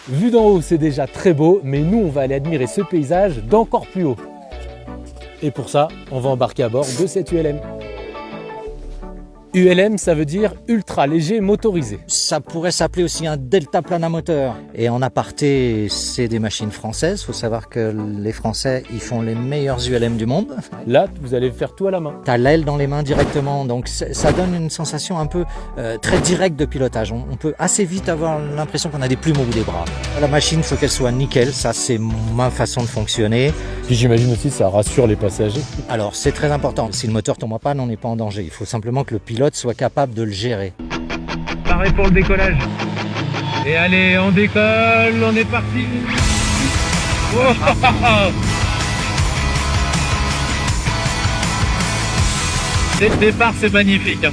Vu d'en haut, c'est déjà très beau, mais nous, on va aller admirer ce paysage d'encore plus haut. Et pour ça, on va embarquer à bord de cette ULM. ULM, ça veut dire ultra léger motorisé. Ça pourrait s'appeler aussi un deltaplane à moteur. Et en aparté, c'est des machines françaises. Il faut savoir que les Français, ils font les meilleures ULM du monde. Là, vous allez faire tout à la main. Tu as l'aile dans les mains directement, donc ça donne une sensation un peu très directe de pilotage. On peut assez vite avoir l'impression qu'on a des plumes au bout des bras. La machine, il faut qu'elle soit nickel, ça c'est ma façon de fonctionner. Puis j'imagine aussi ça rassure les passagers. Alors c'est très important, si le moteur tombe en panne, on n'est pas en danger. Il faut simplement que le pilote soit capable de le gérer. Pareil pour le décollage. Et allez, on décolle, on est parti. Dès le départ, c'est magnifique.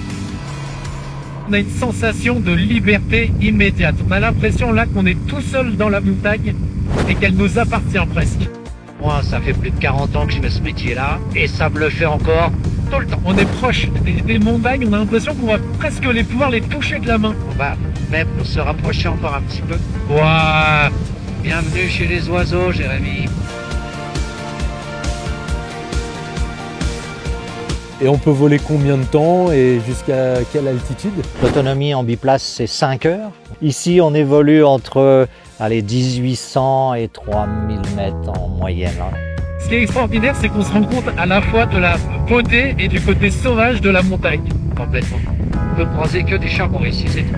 On a une sensation de liberté immédiate. On a l'impression là qu'on est tout seul dans la montagne et qu'elle nous appartient presque. Moi, ça fait plus de 40 ans que je fais ce métier-là et ça me le fait encore tout le temps. On est proche des montagnes, on a l'impression qu'on va presque pouvoir les toucher de la main. On va même se rapprocher encore un petit peu. Waouh! Bienvenue chez les oiseaux, Jérémy. Et on peut voler combien de temps et jusqu'à quelle altitude? L'autonomie en biplace, c'est 5 heures. Ici, on évolue entre 1800 et 3000 mètres en moyenne. Ce qui est extraordinaire, c'est qu'on se rend compte à la fois de la beauté et du côté sauvage de la montagne. Complètement. On peut croiser que des charbons ici, c'est tout.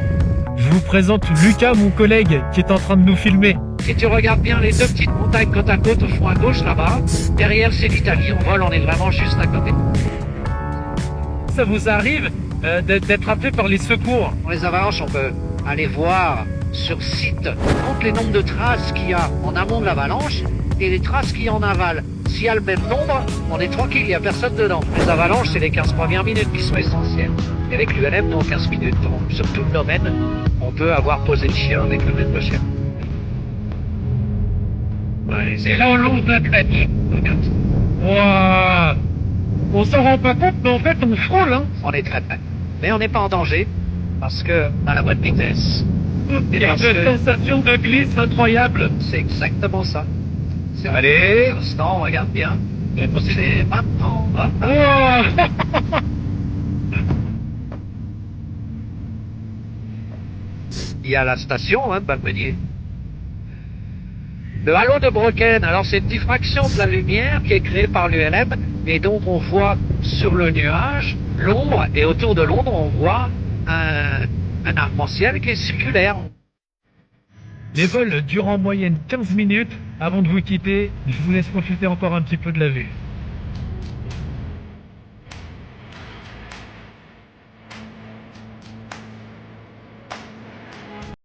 Je vous présente Lucas, mon collègue, qui est en train de nous filmer. Si tu regardes bien les deux petites montagnes côte à côte au fond à gauche là-bas, derrière c'est l'Italie, on vole, on est vraiment juste à côté. Ça vous arrive d'être appelé par les secours? Dans les avalanches, on peut aller voir sur site, compte les nombres de traces qu'il y a en amont de l'avalanche et les traces qu'il y a en aval. S'il y a le même nombre, on est tranquille, il n'y a personne dedans. Les avalanches, c'est les 15 premières minutes qui sont essentielles. Et avec l'ULM, dans 15 minutes, sur tout le domaine, on peut avoir posé le chien avec le maître chien. Ouais, c'est là où l'on va traiter. Waouh! On s'en rend pas compte, mais en fait, on frôle, hein? On est très près. Mais on n'est pas en danger, parce que à la bonne vitesse. Il y a une sensation de glisse incroyable. C'est exactement ça. Allez! L'instant, on regarde bien. C'est maintenant. Wow. Il y a la station, hein, Balmenier. Le halo de Brocken, alors c'est une diffraction de la lumière qui est créée par l'ULM, et donc on voit sur le nuage l'ombre, et autour de l'ombre on voit un arc-en-ciel qui est circulaire. Les vols durent en moyenne 15 minutes. Avant de vous quitter, je vous laisse profiter encore un petit peu de la vue.